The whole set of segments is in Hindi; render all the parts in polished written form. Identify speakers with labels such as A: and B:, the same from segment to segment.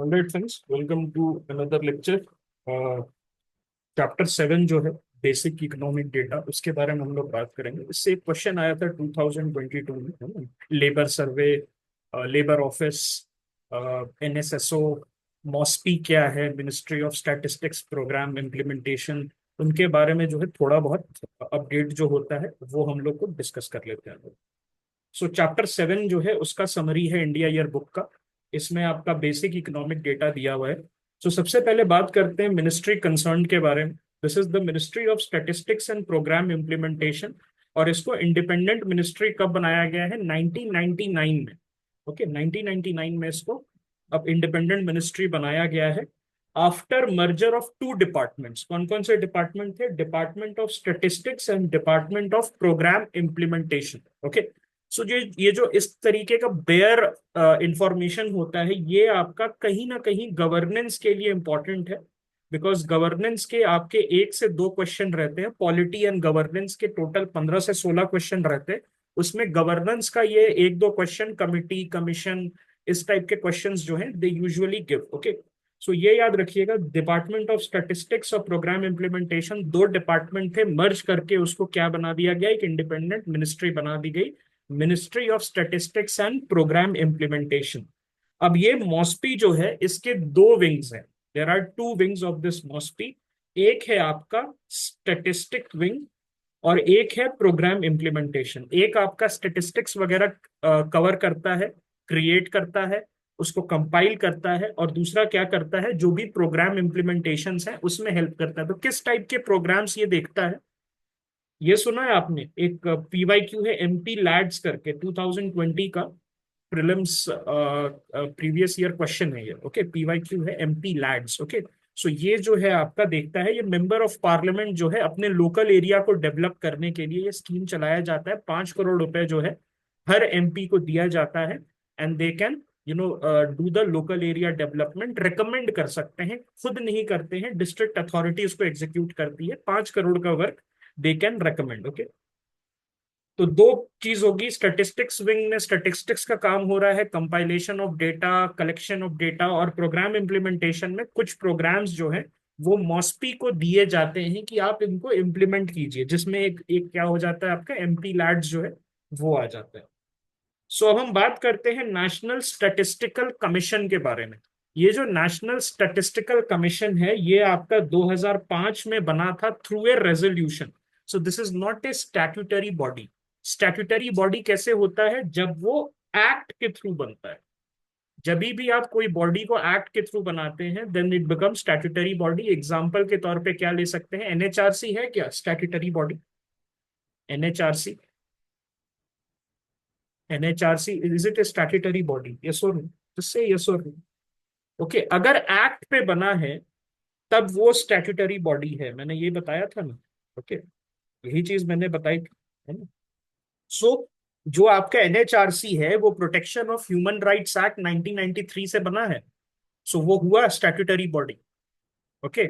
A: Alright friends, welcome to another lecture. Chapter 7 जो है बेसिक इकोनॉमिक डेटा, उसके बारे में हम लोग बात करेंगे। इससे एक क्वेश्चन आया था 2022 में, है ना? Labour survey, labour office, NSSO, MoSPI क्या है, ministry of statistics programme implementation, उनके बारे में जो है थोड़ा बहुत अपडेट जो होता है वो हम लोग को डिस्कस कर लेते हैं। सो चैप्टर 7 जो है उसका समरी है इंडिया ईयर बुक का। इसमें आपका बेसिक इकोनॉमिक डेटा दिया हुआ है। सबसे पहले बात करते हैं मिनिस्ट्री कंसर्न के बारे में। This is the ministry of statistics and programme implementation. और इसको इंडिपेंडेंट मिनिस्ट्री कब बनाया गया है? 1999 में। ओके, 1999 में इसको अब इंडिपेंडेंट मिनिस्ट्री बनाया गया है। After merger of two departments. कौन कौन से डिपार्टमेंट थे? Department of statistics and department of programme implementation. Okay. So ये जो इस तरीके का बेयर इंफॉर्मेशन होता है, ये आपका कहीं ना कहीं गवर्नेंस के लिए इंपॉर्टेंट है। बिकॉज गवर्नेंस के आपके 1 से 2 क्वेश्चन रहते हैं। पॉलिटी एंड गवर्नेंस के टोटल 15 से 16 क्वेश्चन रहते हैं। उसमें गवर्नेंस का ये 1-2 क्वेश्चन, कमिटी, कमीशन, इस टाइप के क्वेश्चंस जो हैं they usually give. Okay. So ये याद रखिएगा, डिपार्टमेंट ऑफ स्टैटिस्टिक्स और प्रोग्राम इम्प्लीमेंटेशन 2 डिपार्टमेंट थे, मर्ज करके उसको क्या बना दिया गया? एक इंडिपेंडेंट मिनिस्ट्री बना दी गई, ministry of statistics and programme implementation. अब ये मॉस्पी जो है, इसके 2 विंग्स हैं। There are 2 wings of this MoSPI. एक है आपका स्टैटिस्टिक विंग और एक है प्रोग्राम इम्प्लीमेंटेशन। एक आपका स्टैटिस्टिक्स वगैरह कवर करता है, क्रिएट करता है, उसको कंपाइल करता है, और दूसरा क्या करता है? जो भी प्रोग्राम इम्प्लीमेंटेशन है उसमें हेल्प करता है। तो किस टाइप के प्रोग्राम्स ये देखता है? ये सुना है आपने, एक पीवाईक्यू है एमपी लैड्स करके, 2020 का प्रीलिम्स प्रीवियस ईयर क्वेश्चन है ये। ओके, पीवाईक्यू है एमपी लैड्स। ओके। सो ये जो है आपका देखता है, ये मेंबर ऑफ पार्लियामेंट जो है अपने लोकल एरिया को डेवलप करने के लिए ये स्कीम चलाया जाता है। 5 करोड़ रुपए जो है हर एमपी को दिया जाता है। And they can do the local Area development. Recommend कर सकते हैं, खुद नहीं करते हैं, डिस्ट्रिक्ट अथॉरिटी उसको एग्जीक्यूट करती है। 5 करोड़ का work they can recommend. Okay. तो 2 चीज होगी। स्टैटिस्टिक्स विंग में स्टैटिस्टिक्स का काम हो रहा है, compilation of data, collection of data. और प्रोग्राम इम्प्लीमेंटेशन में कुछ प्रोग्राम्स जो है वो मॉस्पी को दिए जाते हैं कि आप इनको इम्प्लीमेंट कीजिए, जिसमें एक एक क्या हो जाता है आपका? एमपी लैड्स जो है वो आ जाता है। अब हम बात करते हैं नेशनल स्टैटिस्टिकल कमीशन के बारे में। ये जो नेशनल स्टैटिस्टिकल कमीशन है, ये आपका 2005 में बना था through a resolution. So this is not a statutory body. Statutory body कैसे होता है? जब वो एक्ट के थ्रू बनता है। जब भी आप कोई बॉडी को एक्ट के थ्रू बनाते हैं, then it become statutory body. Example के तौर पे क्या ले सकते हैं? एनएचआरसी है क्या statutory body? NHRC, NHRC is it A statutory body? Yes और नो? जिससे यस और नो। ओके, अगर एक्ट पे बना है तब वो स्टैट्यूटरी बॉडी है। मैंने ये बताया था ना। ओके, यही चीज मैंने बताई थी, है ना? सो जो आपका एनएचआरसी है वो protection of human rights act 1993 से बना है। सो वो हुआ स्टैट्यूटरी बॉडी। ओके।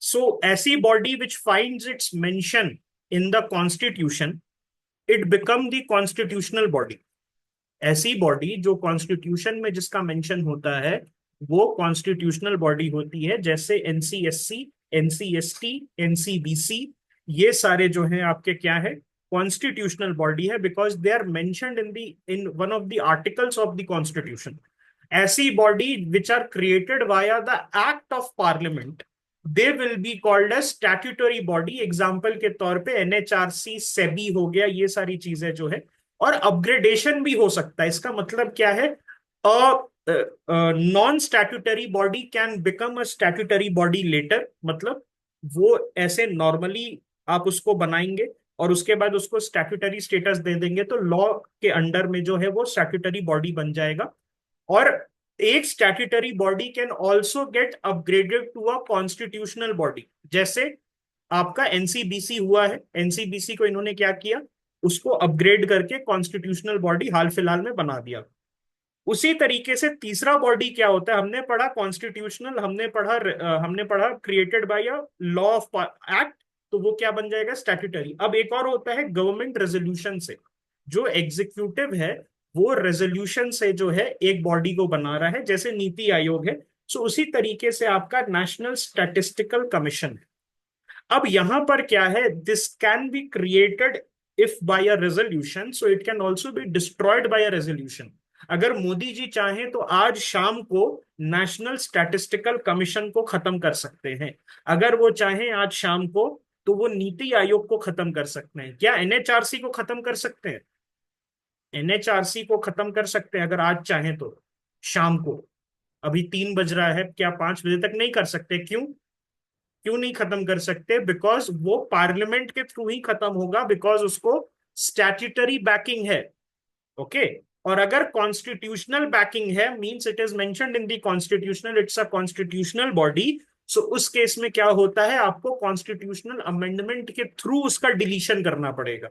A: सो ऐसी body which finds it's mention in the constitution, it become the constitutional body. ऐसी बॉडी जो कॉन्स्टिट्यूशन में जिसका मेंशन होता है वो कॉन्स्टिट्यूशनल बॉडी होती है। जैसे एनसीएससी, एनसीएसटी, एनसीबीसी, ये सारे जो हैं आपके क्या है? कॉन्स्टिट्यूशनल बॉडी है, because they are mentioned in one of the articles of the constitution. ऐसी body which are created via the act of parliament, they will be called as statutory body. Example के तौर पे एनएचआरसी, सेबी हो गया, ये सारी चीजें जो है। और अपग्रेडेशन भी हो सकता है। इसका मतलब क्या है? Non statutory body can become a statutory body later. मतलब वो ऐसे नॉर्मली आप उसको बनाएंगे और उसके बाद उसको स्टैट्यूटरी स्टेटस दे देंगे, तो लॉ के अंडर में जो है वो स्टैट्यूटरी बॉडी बन जाएगा। और एक statutory body can also get upgraded to a constitutional body. जैसे आपका एनसीबीसी हुआ है, एनसीबीसी को इन्होंने क्या किया? उसको अपग्रेड करके कॉन्स्टिट्यूशनल बॉडी हाल फिलहाल में बना दिया। उसी तरीके से तीसरा बॉडी क्या होता है? हमने पढ़ा कॉन्स्टिट्यूशनल, हमने पढ़ा created by a law of act, तो वो क्या बन जाएगा? स्टैट्यूटरी। अब एक और होता है गवर्नमेंट रेजोल्यूशन से। जो एग्जीक्यूटिव है वो रेजोल्यूशन से जो है एक बॉडी को बना रहा है। जैसे नीति आयोग है, सो उसी तरीके से आपका नेशनल स्टैटिस्टिकल कमीशन है। अब यहां पर क्या है, this can be created if bye a resolution, so it can also be destroyed by a resolution. अगर मोदी जी चाहें तो आज शाम को नेशनल स्टैटिस्टिकल कमीशन को खत्म कर सकते हैं। अगर वो चाहें आज शाम को, तो वो नीति आयोग को खत्म कर सकते हैं। क्या एनएचआरसी को खत्म कर सकते हैं? एनएचआरसी को खत्म कर सकते हैं अगर आज चाहें तो, शाम को। अभी 3 बज रहा है, क्या 5 बजे तक नहीं कर सकते? क्यों? क्यों नहीं खत्म कर सकते? बिकॉज वो पार्लियामेंट के थ्रू ही खत्म होगा, बिकॉज उसको स्टैट्यूटरी बैकिंग है। ओके। और अगर कॉन्स्टिट्यूशनल बैकिंग है, means it is mentioned in the constitutional, it's a constitutional body. So उस केस में क्या होता है, आपको कॉन्स्टिट्यूशनल अमेंडमेंट के थ्रू उसका डिलीशन करना पड़ेगा।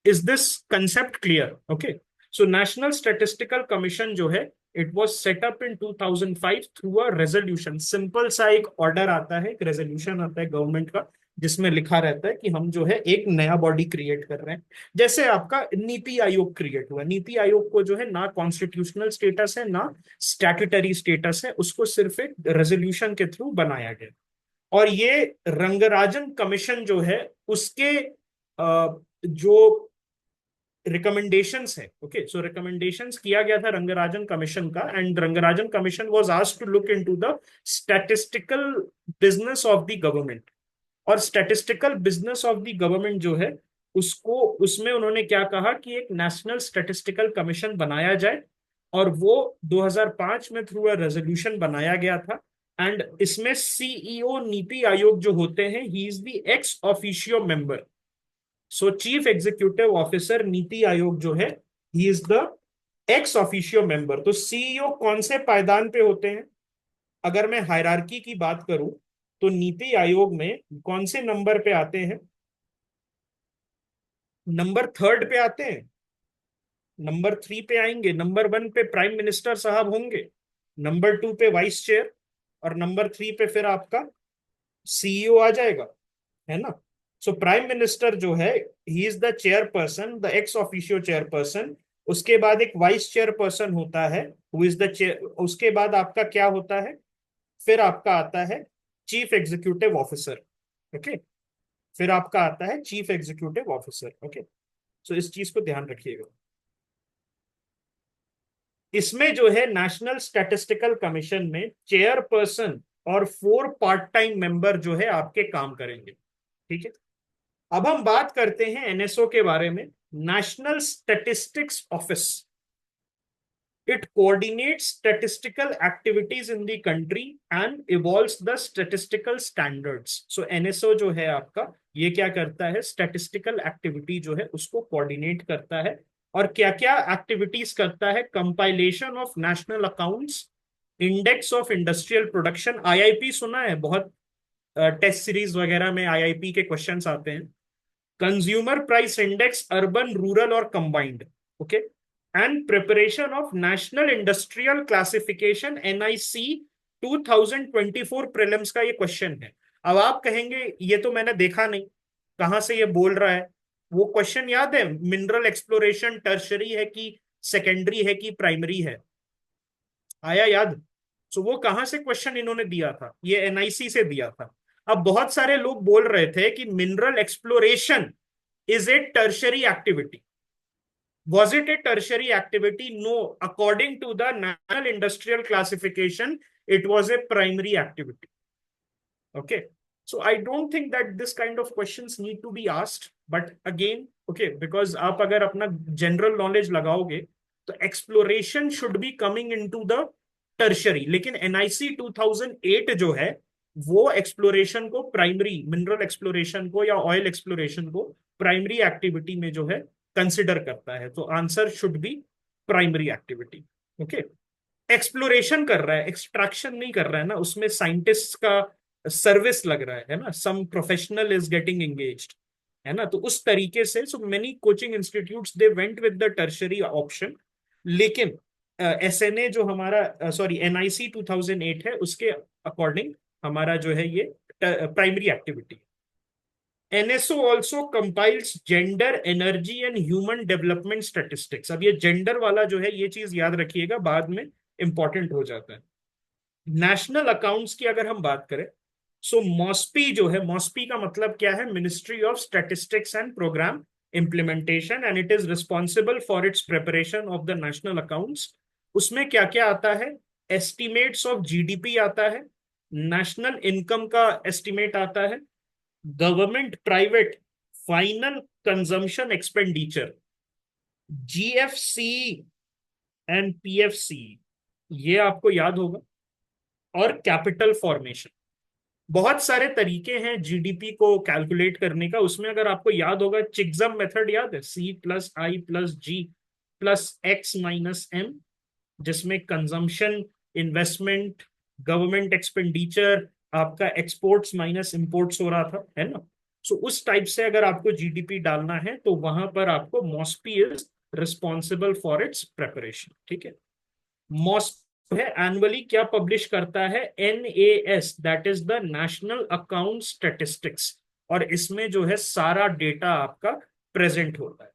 A: Is this concept clear? Okay. So national statistical commission जो है, it was set up in 2005 through a resolution. Simple सा एक ऑर्डर आता है, एक रेजोल्यूशन आता है गवर्नमेंट का, जिसमें लिखा रहता है कि हम जो है एक नया बॉडी क्रिएट कर रहे हैं। जैसे आपका नीति आयोग क्रिएट हुआ, नीति आयोग को जो है ना कॉन्स्टिट्यूशनल स्टेटस है ना स्टैट्यूटरी स्टेटस है, उसको सिर्फ एक रेजोल्यूशन के थ्रू बनाया गया। और ये रंगराजन कमीशन जो है, उसके जो रिकमेंडेशंस है, ओके, सो रिकमेंडेशंस किया गया था रंगराजन कमीशन का, and Rangarajan commission was asked to look into the statistical business of the government. और statistical business of the government जो है, उसको, उसमें उन्होंने क्या कहा कि एक नेशनल स्टैटिस्टिकल कमीशन बनाया जाए। और वो 2005 में थ्रू अ रेजोल्यूशन बनाया गया था। एंड इसमें सीईओ नीति आयोग जो होते हैं, he is the ex officio member. So chief executive officer NITI Aayog जो है, he is the ex officio member. तो सीईओ कौन से पायदान पे होते हैं? अगर मैं हायरार्की की बात करूं, तो नीति आयोग में कौन से नंबर पे आते हैं? नंबर 3 पे आते हैं, नंबर 3 पे आएंगे, नंबर 1 पे प्राइम मिनिस्टर साहब होंगे, नंबर 2 पे वाइस चेयर, और नंबर 3 पे फिर आपका सीईओ आ जाएगा, है ना? सो प्राइम मिनिस्टर जो है, he is the chairperson, the ex officio chairperson. उसके बाद एक वाइस चेयरपर्सन होता है, हु इज द चेयर। उसके बाद आपका क्या होता है? फिर आपका आता है चीफ एग्जीक्यूटिव ऑफिसर। ओके। फिर आपका आता है चीफ एग्जीक्यूटिव ऑफिसर। ओके। सो इस चीज को ध्यान रखिएगा। इसमें जो है नेशनल स्टैटिस्टिकल कमीशन में चेयरपर्सन और 4 पार्ट टाइम मेंबर जो है आपके काम करेंगे। ठीक है। अब हम बात करते हैं एनएसओ के बारे में। National statistics office, it coordinates statistical activities in the country and evolves the statistical standards. So NSO जो है आपका, ये क्या करता है? स्टैटिस्टिकल एक्टिविटी जो है उसको कोऑर्डिनेट करता है। और क्या क्या एक्टिविटीज करता है? Compilation of national accounts, index of industrial production, IIP सुना है बहुत, टेस्ट सीरीज वगैरह में आईआईपी के क्वेश्चंस आते हैं। Consumer price index, urban, rural और combined. Okay. And preparation of national industrial classification, NIC 2024 prelims का ये क्वेश्चन है। अब आप कहेंगे ये तो मैंने देखा नहीं, कहां से ये बोल रहा है? वो क्वेश्चन याद है, मिनरल एक्सप्लोरेशन टर्शरी है कि सेकेंडरी है कि प्राइमरी है? आया याद? सो वो कहां से क्वेश्चन इन्होंने दिया था? ये एनआईसी से दिया था। अब बहुत सारे लोग बोल रहे थे कि mineral exploration is a tertiary activity. Was it a tertiary activity? No. According to the National Industrial Classification, it was a primary activity. Okay. So I don't think that this kind of questions need to be asked. But again, okay, because आप अगर अपना general knowledge लगाओगे, तो exploration should be coming into the tertiary. लेकिन NIC 2008 जो है, वो exploration को primary, mineral exploration को या oil exploration को primary activity में जो है कंसिडर करता है। तो answer should be primary activity. Okay. Exploration कर रहा है, एक्सट्रैक्शन नहीं कर रहा है ना, उसमें साइंटिस्ट का सर्विस लग रहा है ना, some professional is getting engaged, है ना? तो उस तरीके से so many coaching institutes they went with the tertiary option. लेकिन एसएनए जो हमारा, सॉरी, एनआईसी 2008 है, उसके अकॉर्डिंग हमारा जो है ये primary activity. NSO also compiles gender, energy and human development statistics। अब ये जेंडर वाला जो है, ये चीज याद रखिएगा, बाद में इंपॉर्टेंट हो जाता है। नेशनल अकाउंट्स की अगर हम बात करें, सो मॉस्पी जो है, मॉस्पी का मतलब क्या है, ministry of statistics and programme implementation, and it is responsible for its preparation of the national accounts. उसमें क्या क्या आता है, एस्टिमेट्स ऑफ जीडीपी आता है, नेशनल इनकम का एस्टिमेट आता है, government private final consumption expenditure, GFC and PFC, ये आपको याद होगा, और कैपिटल फॉर्मेशन। बहुत सारे तरीके हैं जीडीपी को कैलकुलेट करने का, उसमें अगर आपको याद होगा चिग्जम मेथड याद है, C+I+G+X-M, जिसमें कंजम्पशन, इन्वेस्टमेंट, गवर्नमेंट एक्सपेंडिचर, आपका एक्सपोर्ट्स माइनस इंपोर्ट्स हो रहा था, है ना। सो उस टाइप से अगर आपको जीडीपी डालना है तो वहां पर आपको MoSPI is responsible for its preparation, ठीक है। मॉस्प है एनुअली क्या पब्लिश करता है, NAS, that is the national account statistics, और इसमें जो है सारा डेटा आपका प्रेजेंट होता है।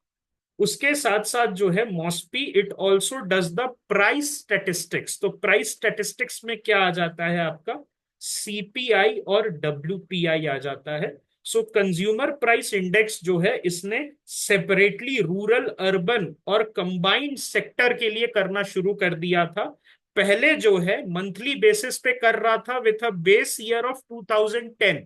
A: उसके साथ साथ जो है MoSPI it also does the price statistics. तो प्राइस स्टेटिस्टिक्स में क्या आ जाता है आपका, CPI और WPI आ जाता है। सो कंज्यूमर प्राइस इंडेक्स जो है इसने सेपरेटली रूरल, अर्बन और कंबाइंड सेक्टर के लिए करना शुरू कर दिया था। पहले जो है मंथली बेसिस पे कर रहा था with a base year of 2010।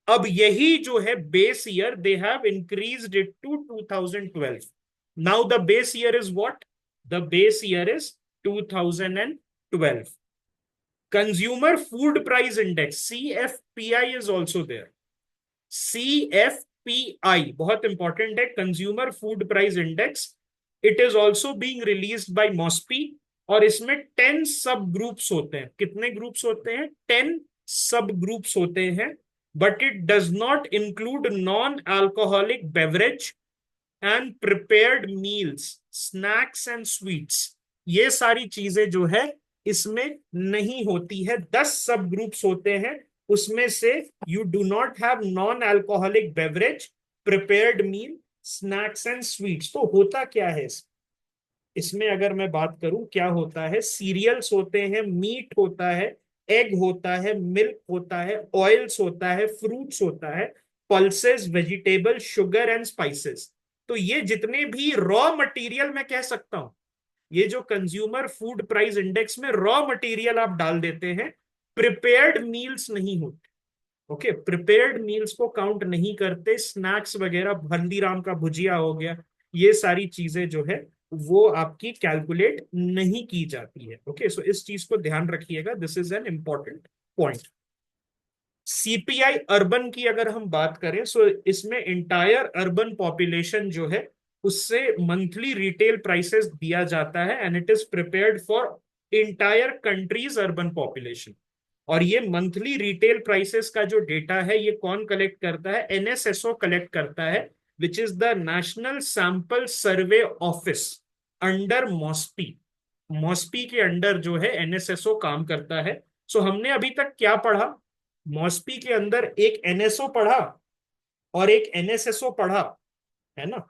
A: अब यही जो है base year they have increased it to 2012। Now the base year is what, the base year is 2012। Consumer food price index, CFPI is also there. CFPI बहुत इंपॉर्टेंट है, consumer food price index. It is also being released by MoSPI, और इसमें 10 सब ग्रुप्स होते हैं। कितने ग्रुप्स होते हैं, 10 सब ग्रुप्स होते हैं। But it does not include non alcoholic beverage and prepared meals, snacks and sweets. ये सारी चीजें जो है इसमें नहीं होती है। 10 सब ग्रुप्स होते हैं, उसमें से you do not have non alcoholic beverage, prepared meal, snacks and sweets. तो होता क्या है इसमें अगर मैं बात करूं, क्या होता है, सीरियल्स होते हैं, मीट होता है, एग होता है, मिल्क होता है, ऑयल्स होता है, फ्रूट्स होता है, pulses, vegetable, sugar and spices. तो ये जितने भी रॉ मटेरियल मैं कह सकता हूं, ये जो कंज्यूमर फूड प्राइस इंडेक्स में रॉ मटेरियल आप डाल देते हैं, प्रिपेयर्ड मील्स नहीं होते। ओके, प्रिपेयर्ड मील्स को काउंट नहीं करते। स्नैक्स वगैरह, हल्दीराम का भुजिया हो गया, ये सारी चीजें जो है वो आपकी कैलकुलेट नहीं की जाती है। ओके, सो इस चीज को ध्यान रखिएगा, this is an important point. CPI urban की अगर हम बात करें, सो इसमें इंटायर अर्बन पॉपुलेशन जो है उससे मंथली रिटेल प्राइसेस दिया जाता है, and it is prepared for entire countries urban population. और ये मंथली रिटेल प्राइसेस का जो डेटा है ये कौन कलेक्ट करता है, NSSO कलेक्ट करता है, which is the national sample survey office under MoSPI. MoSPI के अंडर जो है NSSO काम करता है। सो हमने अभी तक क्या पढ़ा, मॉस्पी के अंदर एक NSO पढ़ा और एक NSSO पढ़ा, है ना।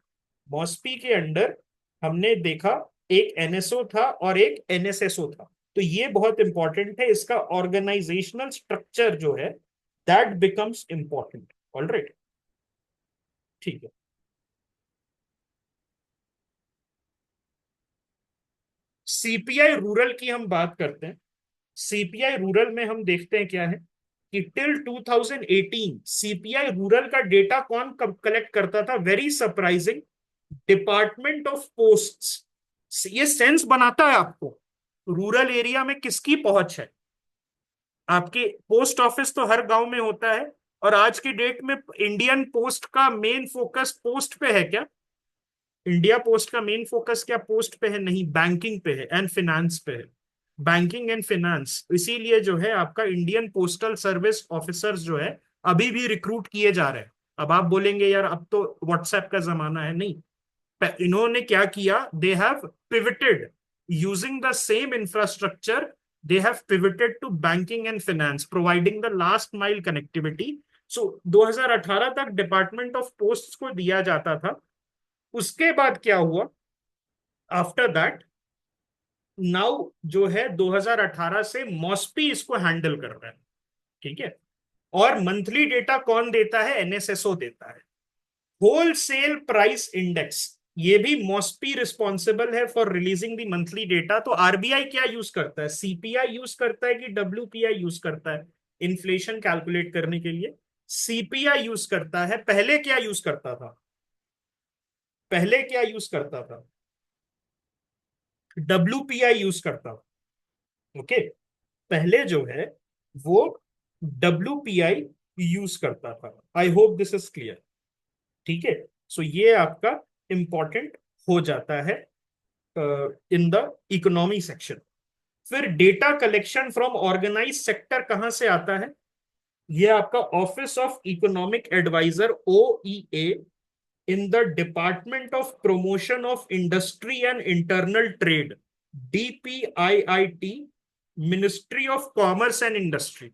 A: मॉस्पी के अंदर हमने देखा एक NSO था और एक NSSO था। तो ये बहुत इंपॉर्टेंट है, इसका ऑर्गेनाइजेशनल स्ट्रक्चर जो है दैट बिकम्स इंपॉर्टेंट। ऑलराइट, ठीक है। CPI रूरल की हम बात करते हैं। CPI रूरल में हम देखते हैं क्या है कि टिल 2018 CPI रूरल का डेटा कौन कलेक्ट करता था, very surprising, department of posts. ये सेंस बनाता है आपको रूरल एरिया में किसकी पहुंच है। आपके पोस्ट ऑफिस तो हर गांव में होता है, और आज की डेट में इंडियन पोस्ट का मेन फोकस पोस्ट पे है क्या, इंडिया पोस्ट का मेन फोकस क्या पोस्ट पे है, नहीं, बैंकिंग पे है एंड फिनेंस पे है। बैंकिंग एंड फिनेंस, इसीलिए जो है आपका इंडियन पोस्टल सर्विस ऑफिसर्स जो है अभी भी रिक्रूट किए जा रहे हैं। अब आप बोलेंगे यार अब तो व्हाट्सएप का जमाना है, नहीं, इन्होंने क्या किया, they have pivoted using the same infrastructure, they have pivoted to banking and finance, providing the last mile connectivity. So 2018 तक डिपार्टमेंट ऑफ पोस्ट को दिया जाता था। उसके बाद क्या हुआ, आफ्टर दैट नाउ जो है 2018 से मॉस्पी इसको हैंडल कर रहा है। ठीक है। और मंथली डेटा कौन देता है? एनएसएसओ देता है। होलसेल प्राइस इंडेक्स, ये भी मॉस्पी रिस्पॉन्सिबल है for releasing the monthly data. तो आरबीआई क्या यूज करता है? सीपीआई यूज करता है कि डब्ल्यूपीआई यूज करता है इन्फ्लेशन कैलकुलेट करने के लिए? सीपीआई यूज करता है। पहले क्या यूज करता था? पहले क्या यूज करता था? डब्ल्यूपीआई यूज करता था। ओके। पहले जो है वो डब्ल्यूपीआई यूज करता था। I hope this is clear. ठीक है। सो ये आपका इंपॉर्टेंट हो जाता है इन द इकोनॉमी सेक्शन। फिर data collection from organize sector कहां से आता है? ये आपका Office of Economic Adviser, OEA, in the Department of Promotion of Industry and Internal Trade, DPIIT, Ministry of Commerce and Industry.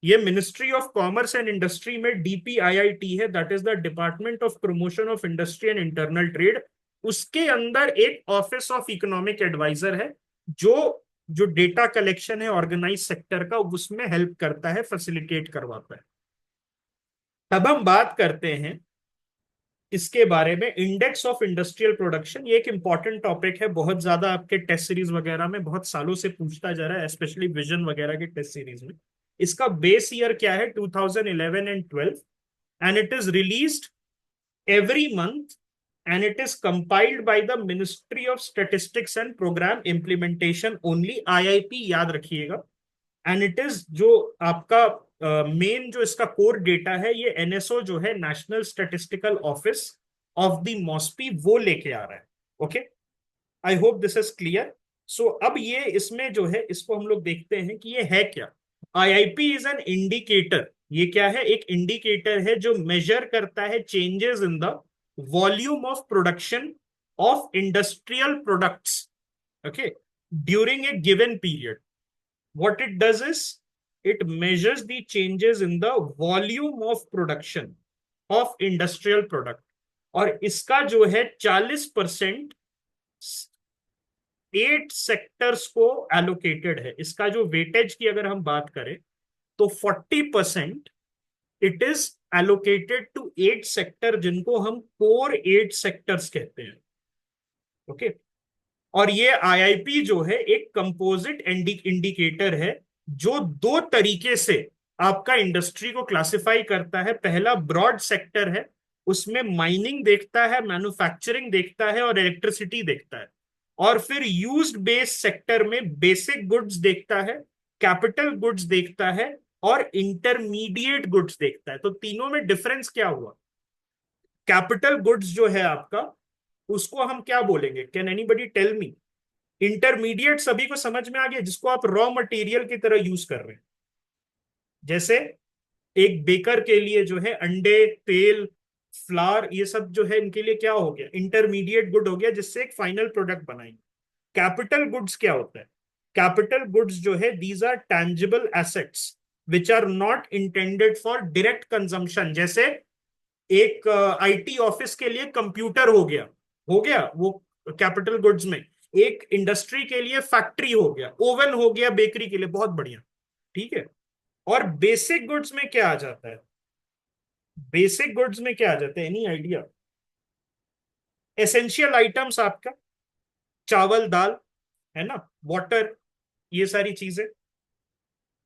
A: ये Ministry of Commerce and Industry में डीपीआईआईटी है, that is the Department of Promotion of Industry and Internal trade. उसके अंदर एक ऑफिस ऑफ इकोनॉमिक एडवाइजर है, जो जो डेटा कलेक्शन है ऑर्गेनाइज सेक्टर का, उसमें हेल्प करता है, फैसिलिटेट करवाता है। अब हम बात करते हैं इसके बारे में, इंडेक्स ऑफ इंडस्ट्रियल प्रोडक्शन। ये एक इंपॉर्टेंट टॉपिक है, बहुत ज्यादा आपके टेस्ट सीरीज वगैरह में बहुत सालों से पूछता जा रहा है, स्पेशली विजन वगैरह के टेस्ट सीरीज में। इसका बेस ईयर क्या है? 2011 and 12, and it is released every month, and it is compiled by the Ministry of Statistics and Program Implementation only, IIP याद रखिएगा। एंड इट इज जो आपका मेन जो इसका कोर डेटा है, ये एनएसओ जो है, National Statistical Office of the MoSPI, वो लेके आ रहा है। Okay. I hope this is clear. So अब ये इसमें जो है, इसको हम लोग देखते हैं कि ये है क्या। IIP is an indicator. ये क्या है? एक इंडिकेटर है जो मेजर करता है changes in the volume of production of industrial products, okay, during a given period. what it does is it measures the changes in the volume of production of industrial product। और इसका जो है 40% 8 सेक्टर्स को एलोकेटेड है। इसका जो वेटेज की अगर हम बात करें तो 40% it is allocated to 8 sector, जिनको हम कोर 8 सेक्टर्स कहते हैं। ओके। और ये आईआईपी जो है एक कंपोजिट इंडिकेटर है, जो दो तरीके से आपका इंडस्ट्री को क्लासिफाई करता है। पहला ब्रॉड सेक्टर है, उसमें माइनिंग देखता है, मैन्युफैक्चरिंग देखता है और इलेक्ट्रिसिटी देखता है। और फिर यूज्ड बेस सेक्टर में बेसिक गुड्स देखता है, कैपिटल गुड्स देखता है और इंटरमीडिएट गुड्स देखता है। तो तीनों में डिफरेंस क्या हुआ? कैपिटल गुड्स जो है आपका, उसको हम क्या बोलेंगे? Can anybody tell me? Intermediate सभी को समझ में आ गया, जिसको आप रॉ मटेरियल की तरह यूज कर रहे हैं। जैसे एक बेकर के लिए जो है अंडे, तेल, फ्लावर, ये सब जो है इनके लिए क्या हो गया? इंटरमीडिएट गुड हो गया, जिससे एक फाइनल प्रोडक्ट बनाएंगे। कैपिटल गुड्स क्या होता है? कैपिटल गुड्स जो है, these are tangible assets which are not intended for direct consumption. जैसे एक आईटी ऑफिस के लिए कंप्यूटर हो गया वो कैपिटल गुड्स में। एक इंडस्ट्री के लिए फैक्ट्री हो गया, ओवन हो गया बेकरी के लिए, बहुत बढ़िया। ठीक है। और बेसिक गुड्स में क्या आ जाता है? बेसिक गुड्स में क्या आ जाता है? Any idea? एसेंशियल आइटम्स आपका चावल, दाल, है ना, वाटर, ये सारी चीजें।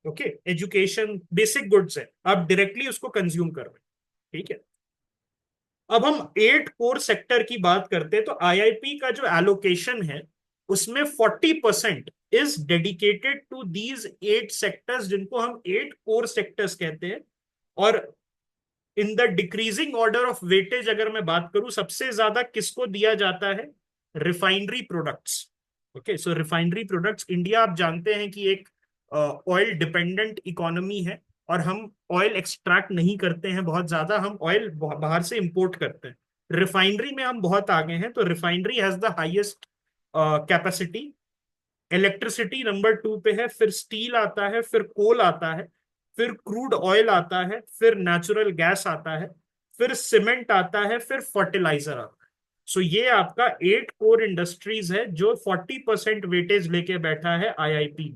A: ओके। एजुकेशन बेसिक गुड्स है, आप डायरेक्टली उसको कंज्यूम कर रहे हैं। ठीक है। अब हम 8 कोर सेक्टर की बात करते हैं, तो आईआईपी का जो एलोकेशन है, उसमें 40% is dedicated to these 8 sectors, जिनको हम 8 कोर सेक्टर्स कहते हैं। और in the decreasing order of weightage अगर मैं बात करूं, सबसे ज्यादा किसको दिया जाता है? Refinery products. ओके। सो रिफाइनरी प्रोडक्ट्स, इंडिया आप जानते हैं कि एक ऑयल डिपेंडेंट इकोनॉमी है, और हम ऑयल एक्सट्रैक्ट नहीं करते हैं बहुत ज्यादा, हम ऑयल बाहर से इंपोर्ट करते हैं। रिफाइनरी में हम बहुत आगे हैं, तो refinery has the highest capacity. Electricity number 2 पे है, फिर स्टील आता है, फिर कोल आता है, फिर क्रूड ऑयल आता है, फिर नेचुरल गैस आता है, फिर सीमेंट आता है, फिर फर्टिलाइजर आता है। सो ये आपका 8 कोर इंडस्ट्रीज है जो 40% वेटेज लेके बैठा है आईआईपी।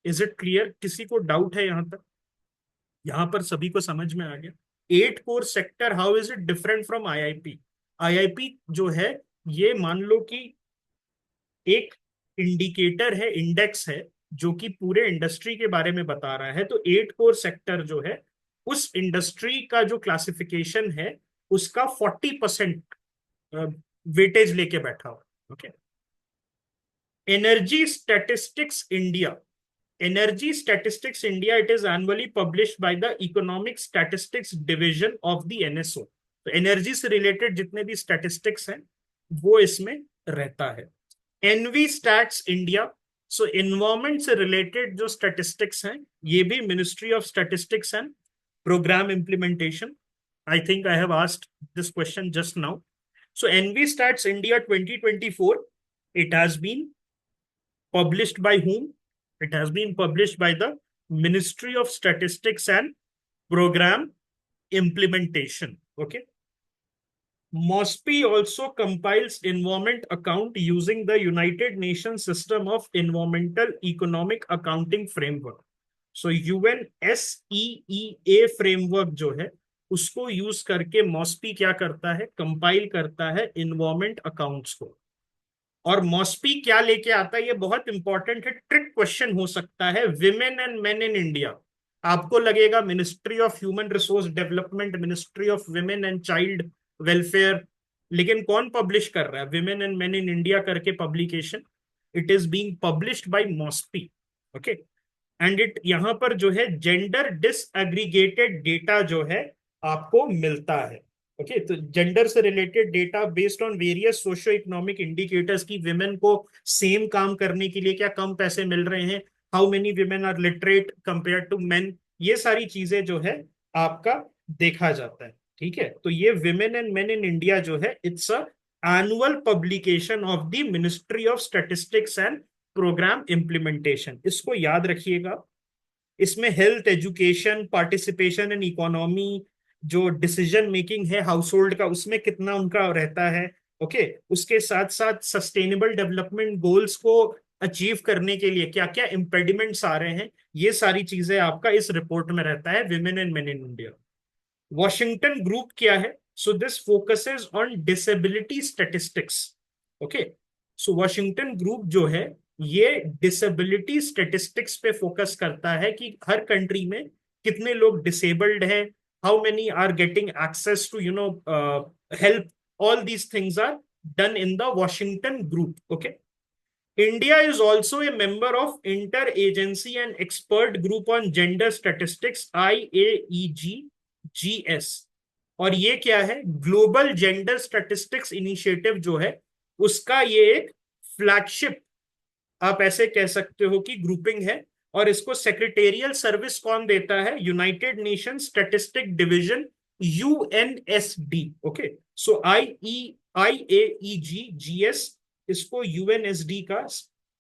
A: Is it clear? किसी को डाउट है यहां तक? यहां पर सभी को समझ में आ गया? 8 core sector, how is it different from IIP? IIP जो है, ये मान लो कि एक इंडिकेटर है, इंडेक्स है, जो कि पूरे इंडस्ट्री के बारे में बता रहा है। तो 8 कोर सेक्टर जो है, उस इंडस्ट्री का जो क्लासिफिकेशन है, उसका 40% वेटेज लेके बैठा हुआ। Okay. Energy statistics India, energy statistics India, it is annually published by the economic statistics division of the NSO. तो एनर्जी से रिलेटेड जितने भी स्टैटिस्टिक्स हैं वो इसमें रहता है। EnviStats India, so environment से रिलेटेड जो स्टैटिस्टिक्स हैं, ये भी ministry of statistics and programme implementation. I think I have asked this question just now. So EnviStats India 2024, it has been published by whom? It has been published by the Ministry of Statistics and Program Implementation. Okay. MOSPI also compiles environment account using the United Nations System of Environmental Economic Accounting Framework. So UNSEEA framework जो है, उसको यूज करके मॉस्पी क्या करता है? कंपाइल करता है इन्वायरमेंट अकाउंट्स को। और मॉस्पी क्या लेके आता है, ये बहुत इंपॉर्टेंट है, ट्रिक क्वेश्चन हो सकता है। Women and main in India, आपको लगेगा Ministry of Human Resource Development, Ministry of Women and Child Welfare, लेकिन कौन पब्लिश कर रहा है? Women and main in India करके publication, it is being published by MoSPI. Okay. And it यहां पर जो है जेंडर डिसएग्रीगेटेड डेटा जो है आपको मिलता है। ओके। तो जेंडर से related data based on various socio economic indicators की विमेन को सेम काम करने के लिए क्या कम पैसे मिल रहे हैं, how many women are literate compare to men, ये सारी चीजें जो है आपका देखा जाता है। ठीक है। तो ये women and main in India जो है, it's a annual publication of the ministry of statistics and programme implementation. इसको याद रखिएगा। इसमें health, education, participation in economy, जो डिसीजन मेकिंग है हाउस होल्ड का, उसमें कितना उनका रहता है। ओके। उसके साथ साथ सस्टेनेबल डेवलपमेंट गोल्स को अचीव करने के लिए क्या क्या इम्पेडिमेंट्स आ रहे हैं, ये सारी चीजें आपका इस रिपोर्ट में रहता है, Women and main in India. Washington group क्या है? So this focuses on disability statistics. Okay. So Washington group जो है, ये डिसेबिलिटी स्टैटिस्टिक्स पे फोकस करता है कि हर कंट्री में कितने लोग डिसेबल्ड हैं, how many are getting access to help, all these things are done in the Washington group. Okay. India is also a member of Interagency and Expert Group on Gender Statistics, IAEG GS। और ये क्या है? ग्लोबल जेंडर स्टैटिस्टिक्स इनिशिएटिव जो है, उसका ये एक फ्लैगशिप, आप ऐसे कह सकते हो कि ग्रुपिंग है। और इसको सेक्रेटेरियल सर्विस कौन देता है? United Nation Statistic Division, UNSD. Okay. So IAEG GS, इसको यूएनएसडी का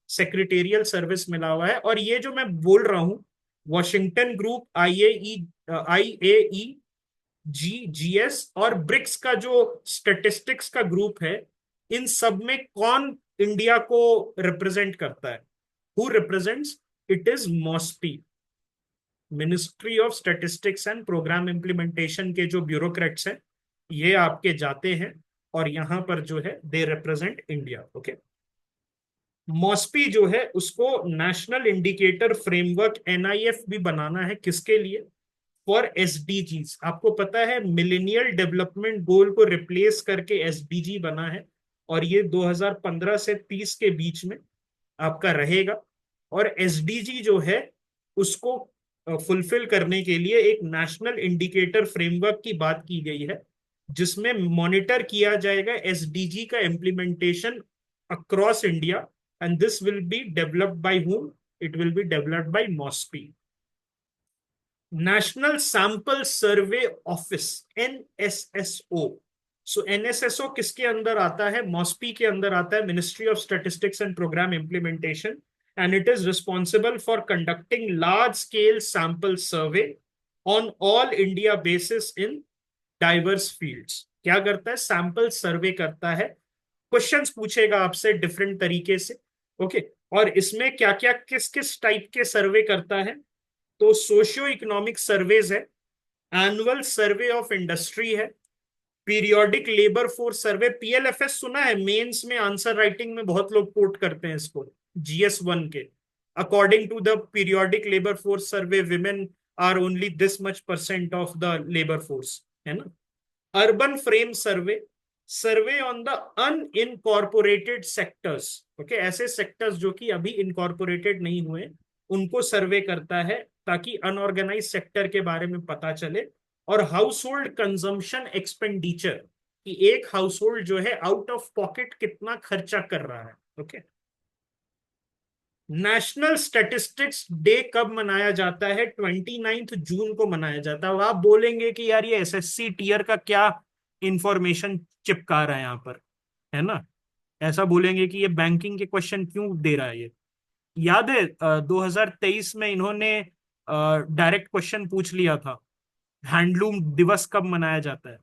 A: सेक्रेटेरियल सर्विस मिला हुआ है। और ये जो मैं बोल रहा हूं, वॉशिंगटन ग्रुप, IAEG GS और ब्रिक्स का जो स्टेटिस्टिक्स का ग्रुप है, इन सब में कौन इंडिया को रिप्रेजेंट करता है? Who represents? It is MoSPI, Ministry of statistics and programme Implementation के जो ब्यूरोक्रेट्स हैं, ये आपके जाते हैं और यहां पर जो है दे रिप्रेजेंट इंडिया। ओके। मॉस्पी जो है, उसको नेशनल इंडिकेटर फ्रेमवर्क NIF भी बनाना है। किसके लिए? For SDGs। आपको पता है मिलेनियल डेवलपमेंट गोल को रिप्लेस करके SDG बना है, और ये 2015 से 30 के बीच में आपका रहेगा। और SDG जो है, उसको फुलफिल करने के लिए एक नेशनल इंडिकेटर फ्रेमवर्क की बात की गई है, जिसमें मॉनिटर किया जाएगा SDG का implementation across India. And this will be developed by whom? It will be developed by MOSPI। National sample survey office, NSSO। So NSSO किसके अंदर आता है? मॉस्पी के अंदर आता है, ministry of statistics and programme implementation. And it is responsible for conducting large scale sample survey on all India basis in diverse fields. क्या करता है, सैंपल सर्वे करता है, क्वेश्चंस पूछेगा आपसे डिफरेंट तरीके से। ओके, और इसमें क्या क्या किस किस टाइप के सर्वे करता है, तो सोशियो इकोनॉमिक सर्वेज है, एनुअल सर्वे ऑफ इंडस्ट्री है, पीरियोडिक लेबर फोर्स सर्वे, पीएलएफएस सुना है, मेंस में आंसर राइटिंग में बहुत लोग कोट करते हैं इसको, GS1 के, according to the periodic labour force survey women are only this much percent of the labour force, है ना। Urban frame survey, survey on the unincorporated sectors, okay, ऐसे सेक्टर्स जो कि अभी इनकॉर्पोरेटेड नहीं हुए, उनको सर्वे करता है ताकि अनऑर्गेनाइज सेक्टर के बारे में पता चले। और हाउस होल्ड कंजम्पशन एक्सपेंडिचर, कि एक हाउस होल्ड जो है आउट ऑफ पॉकेट कितना खर्चा कर रहा है। ओके, नेशनल स्टैटिस्टिक्स डे कब मनाया जाता है, 29 जून को मनाया जाता है। अब आप बोलेंगे कि यार ये एसएससी टीयर का क्या इंफॉर्मेशन चिपका रहा है यहाँ पर, है ना, ऐसा बोलेंगे कि ये बैंकिंग के क्वेश्चन क्यों दे रहा है ये। याद है 2023 में इन्होंने डायरेक्ट क्वेश्चन पूछ लिया था, हैंडलूम दिवस कब मनाया जाता है,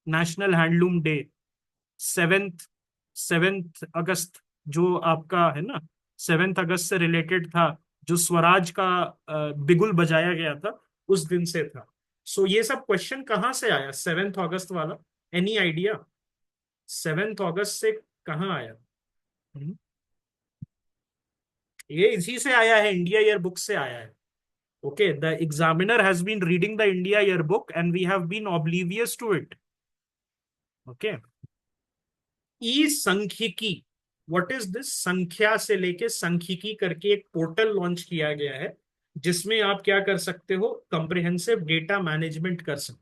A: national handloom day, 7th 7th अगस्त, जो आपका है ना, 7th अगस्त से रिलेटेड था, जो स्वराज का बिगुल बजाया गया था उस दिन से था। सो ये सब क्वेश्चन कहाँ से आया 7th अगस्त वाला, एनी आइडिया, 7th अगस्त से कहाँ आया? हम्म, ये इसी से आया है, इंडिया ईयर बुक से आया है। Okay, the examiner has been reading the India Year Book and we have been oblivious to it. Okay, ई संख्यिकी, व्हाट इज दिस, संख्या से लेके संख्यिकी करके एक पोर्टल लॉन्च किया गया है, जिसमें आप क्या कर सकते हो, कंप्रिहेंसिव डेटा मैनेजमेंट कर सकते हो।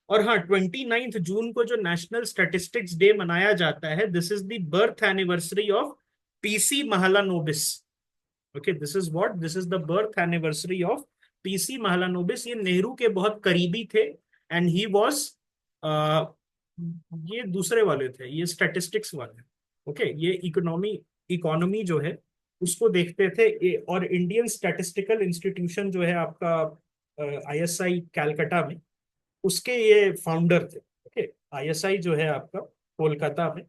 A: और हाँ, 29 जून को जो नेशनल स्टैटिस्टिक्स डे मनाया जाता है, this is the birth anniversary of PC Mahalanobis. Okay, this is what, this is the birth anniversary of PC Mahalanobis. ये नेहरू के बहुत करीबी थे, एंड ही वाज, ये दूसरे वाले थे, ये स्टैटिस्टिक्स वाले। ओके, ये इकोनॉमी, इकोनॉमी जो है उसको देखते थे और इंडियन स्टैटिस्टिकल इंस्टीट्यूशन जो है आपका, आईएसआई कैलकाटा में, उसके ये फाउंडर थे। ओके, आईएसआई जो है आपका कोलकाता में,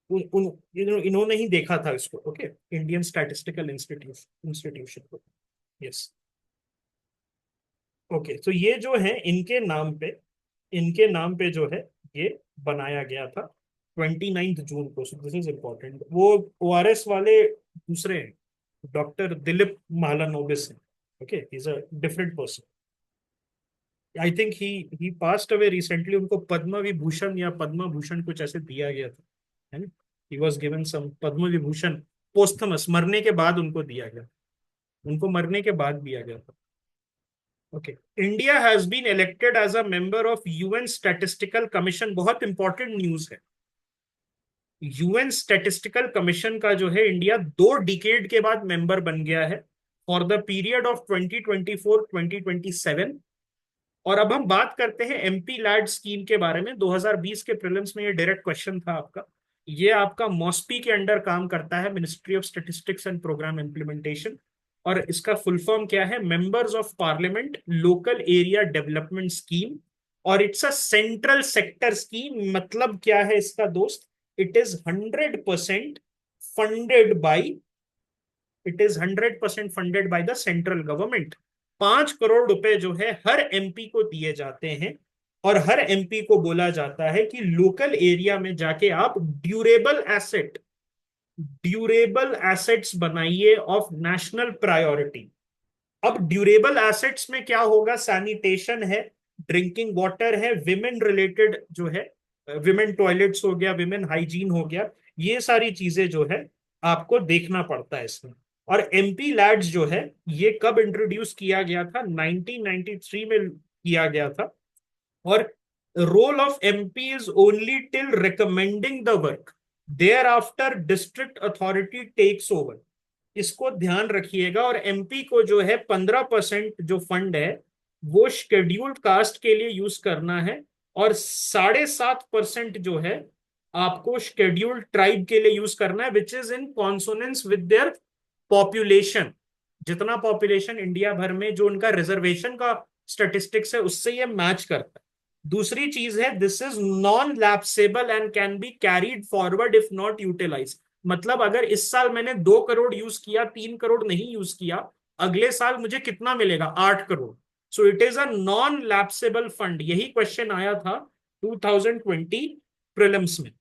A: इन्होंने ही देखा था इसको। Okay, Indian statistical institution institution को। यस। ओके, तो ये जो है इनके नाम पे, इनके नाम पे जो है ये बनाया गया था 29 जून को। सो दिस इज इम्पोर्टेंट। वो ओआरएस वाले दूसरे हैं, डॉक्टर दिलीप महालानोबिस हैं। Okay, is a different person. I think he passed away recently, उनको पद्म विभूषण या पद्म भूषण कुछ ऐसे दिया गया था, है ना, he was given some Padma Vibhushan पोस्थमस, मरने के बाद उनको दिया गया, उनको मरने के बाद दिया गया था। Okay, India has been elected as a member of UN statistical commission, बहुत इंपॉर्टेंट न्यूज है। यूएन स्टैटिस्टिकल कमीशन का जो है इंडिया 2 डिकेड के बाद मेंबर बन गया है, फॉर द पीरियड ऑफ 2024-2027। और अब हम बात करते हैं एमपी लैड स्कीम के बारे में। 2020 के प्रीलिम्स में ये डायरेक्ट क्वेश्चन था आपका। ये आपका मॉस्पी के अंडर काम करता है, ministry of statistics and programme implementation. और इसका फुल फॉर्म क्या है, Members of Parliament Local Area Development Scheme. और it's a central sector scheme. मतलब क्या है इसका दोस्त, it is 100% funded by, it is 100% funded by the central government. 5 crore रुपए जो है हर एमपी को दिए जाते हैं, और हर एमपी को बोला जाता है कि लोकल एरिया में जाके आप ड्यूरेबल एसेट्स बनाइए ऑफ नेशनल प्रायोरिटी। अब ड्यूरेबल एसेट्स में क्या होगा, सैनिटेशन है, ड्रिंकिंग वाटर है, विमेन रिलेटेड जो है, विमेन टॉयलेट्स हो गया, विमेन हाइजीन हो गया, ये सारी चीजें जो है आपको देखना पड़ता है इसमें। और एमपी लैड्स जो है ये कब इंट्रोड्यूस किया गया था, 1993 में किया गया था। और role of MP is only till recommending the work, thereafter district authority takes over. इसको ध्यान रखिएगा। और एमपी को जो है 15% जो फंड है वो शेड्यूल्ड कास्ट के लिए यूज करना है, और 7.5% जो है आपको शेड्यूल्ड ट्राइब के लिए यूज करना है, which is in consonance with their population. जितना पॉपुलेशन इंडिया भर में जो उनका रिजर्वेशन का स्टेटिस्टिक्स है उससे ये मैच करता है। दूसरी चीज है this is non lapsable and can be carried forward if not utilize. मतलब अगर इस साल मैंने 2 करोड़ यूज किया, 3 करोड़ नहीं यूज किया, अगले साल मुझे कितना मिलेगा? 8 crore. So it is a non lapsable fund. यही क्वेश्चन आया था 2020 प्रीलिम्स में।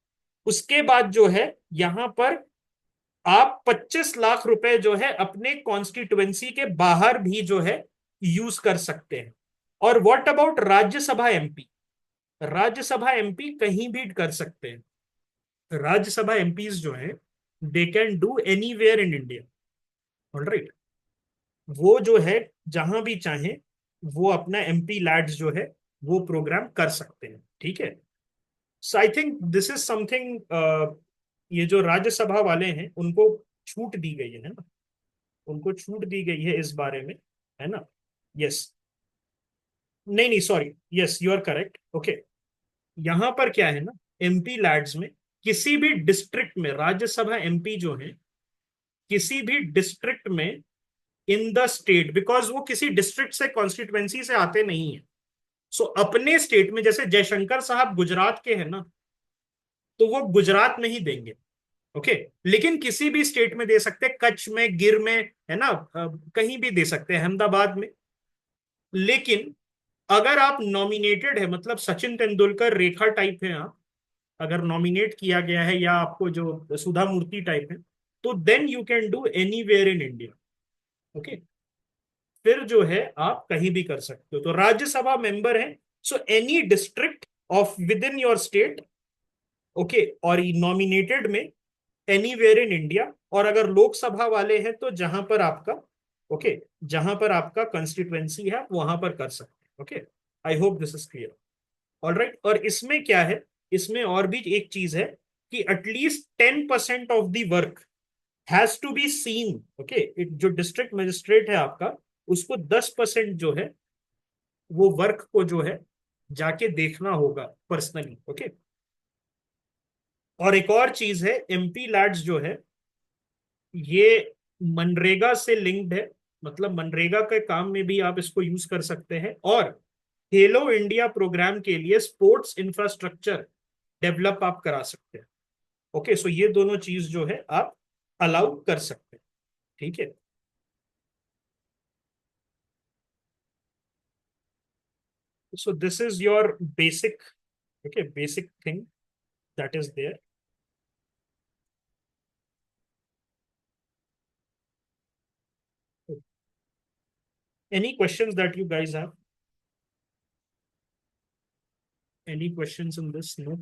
A: उसके बाद जो है यहां पर आप 25 लाख रुपए जो है अपने कॉन्स्टिट्युएंसी के बाहर भी जो है यूज कर सकते हैं। और what about Rajya Sabha MP? Rajya Sabha MP कहीं भी कर सकते हैं। राज्यसभा एमपीज जो है they can do anywhere in India. Alright, वो जो है जहां भी चाहे वो अपना एमपी लैड्स जो है वो प्रोग्राम कर सकते हैं। ठीक है। So I think this is something, ये जो राज्यसभा वाले हैं उनको छूट दी गई है ना, उनको छूट दी गई है इस बारे में, है ना? यस। नहीं नहीं, sorry, yes you are correct. Okay. यहां पर क्या है ना, एमपी लैड्स में किसी भी डिस्ट्रिक्ट में राज्यसभा एमपी जो है किसी भी डिस्ट्रिक्ट में इन द स्टेट, बिकॉज वो किसी डिस्ट्रिक्ट से कॉन्स्टिट्युएंसी से आते नहीं है। सो अपने स्टेट में, जैसे जयशंकर साहब गुजरात के हैं ना, तो वो गुजरात में ही देंगे। ओके। लेकिन किसी भी स्टेट में दे सकते हैं, कच्छ में, गिर में, है ना, कहीं भी दे सकते हैं, अहमदाबाद में। लेकिन अगर आप नॉमिनेटेड है, मतलब सचिन तेंदुलकर रेखा टाइप है आप, अगर नॉमिनेट किया गया है, या आपको जो सुधा मूर्ति टाइप है, तो then you can do anywhere in India. Okay. फिर जो है आप कहीं भी कर सकते हो। तो राज्यसभा मेंबर है, so any district of with in your state. Okay. और नॉमिनेटेड में एनीवेयर इन इंडिया। और अगर लोकसभा वाले हैं तो जहां पर आपका, ओके, जहां पर आपका कंस्टिट्युएंसी है आप वहां पर कर सकते हैं। Okay. I hope this is clear. All right. और इसमें क्या है, इसमें और भी एक चीज है कि at least 10% of the work has to be seen. Okay. जो डिस्ट्रिक्ट मजिस्ट्रेट है आपका, उसको 10% जो है वो वर्क को जो है जाके देखना होगा पर्सनली। ओके। और एक और चीज है, एमपी लैड्स जो है ये मनरेगा से लिंक्ड है। मतलब मनरेगा के काम में भी आप इसको यूज कर सकते हैं। और खेलो इंडिया प्रोग्राम के लिए स्पोर्ट्स इंफ्रास्ट्रक्चर डेवलप आप करा सकते हैं। ओके। सो ये दोनों चीज जो है आप अलाउ कर सकते हैं। ठीक है। So this is your basic, okay, basic thing that is there. Any questions that you guys have? Any questions in this? No.